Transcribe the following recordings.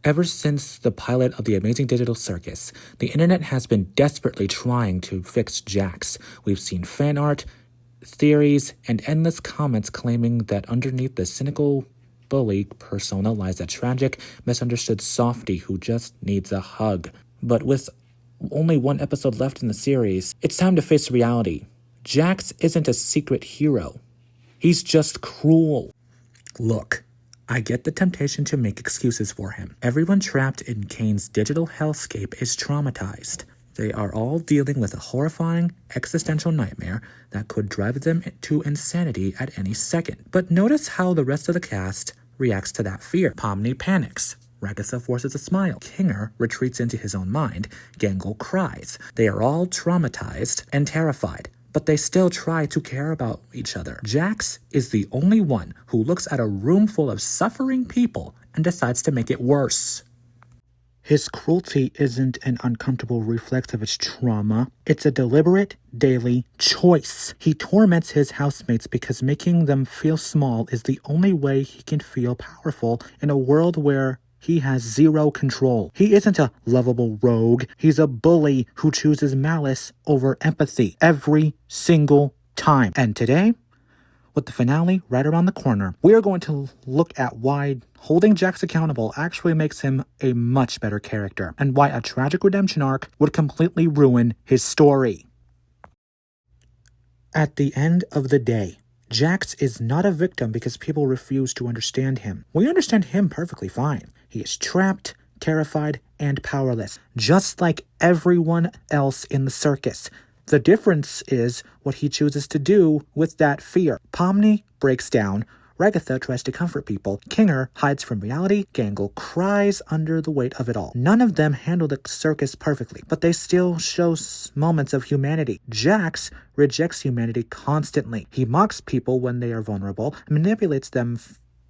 Ever since the pilot of the Amazing Digital Circus, the internet has been desperately trying to fix Jax. We've seen fan art, theories, and endless comments claiming that underneath the cynical bully persona lies a tragic, misunderstood softie who just needs a hug. But with only one episode left in the series, it's time to face reality. Jax isn't a secret hero. He's just cruel. Look, I get the temptation to make excuses for him. Everyone trapped in Kane's digital hellscape is traumatized. They are all dealing with a horrifying existential nightmare that could drive them to insanity at any second. But notice how the rest of the cast reacts to that fear. Pomni panics. Ragatha forces a smile. Kinger retreats into his own mind. Gangle cries. They are all traumatized and terrified, but they still try to care about each other. Jax is the only one who looks at a room full of suffering people and decides to make it worse. His cruelty isn't an uncomfortable reflex of his trauma. It's a deliberate, daily choice. He torments his housemates because making them feel small is the only way he can feel powerful in a world where he has zero control. He isn't a lovable rogue. He's a bully who chooses malice over empathy every single time. And today, with the finale right around the corner, we are going to look at why holding Jax accountable actually makes him a much better character, and why a tragic redemption arc would completely ruin his story. At the end of the day, Jax is not a victim because people refuse to understand him. We understand him perfectly fine. He is trapped, terrified, and powerless, just like everyone else in the circus. The difference is what he chooses to do with that fear. Pomni breaks down. Ragatha tries to comfort people. Kinger hides from reality. Gangle cries under the weight of it all. None of them handle the circus perfectly, but they still show moments of humanity. Jax rejects humanity constantly. He mocks people when they are vulnerable, manipulates them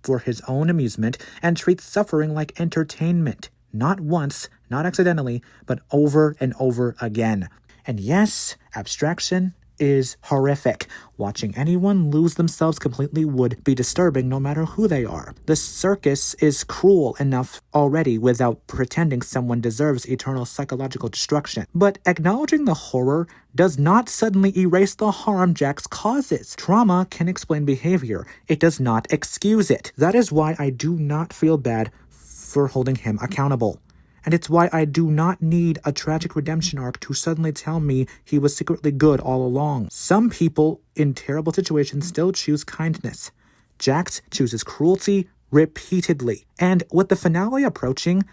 for his own amusement, and treats suffering like entertainment. Not once, not accidentally, but over and over again. And yes, abstraction is horrific. Watching anyone lose themselves completely would be disturbing no matter who they are. The circus is cruel enough already without pretending someone deserves eternal psychological destruction. But acknowledging the horror does not suddenly erase the harm Jax causes. Trauma can explain behavior. It does not excuse it. That is why I do not feel bad for holding him accountable. And it's why I do not need a tragic redemption arc to suddenly tell me he was secretly good all along. Some people in terrible situations still choose kindness. Jax chooses cruelty repeatedly. And with the finale approaching,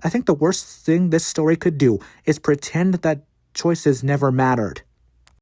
I think the worst thing this story could do is pretend that choices never mattered.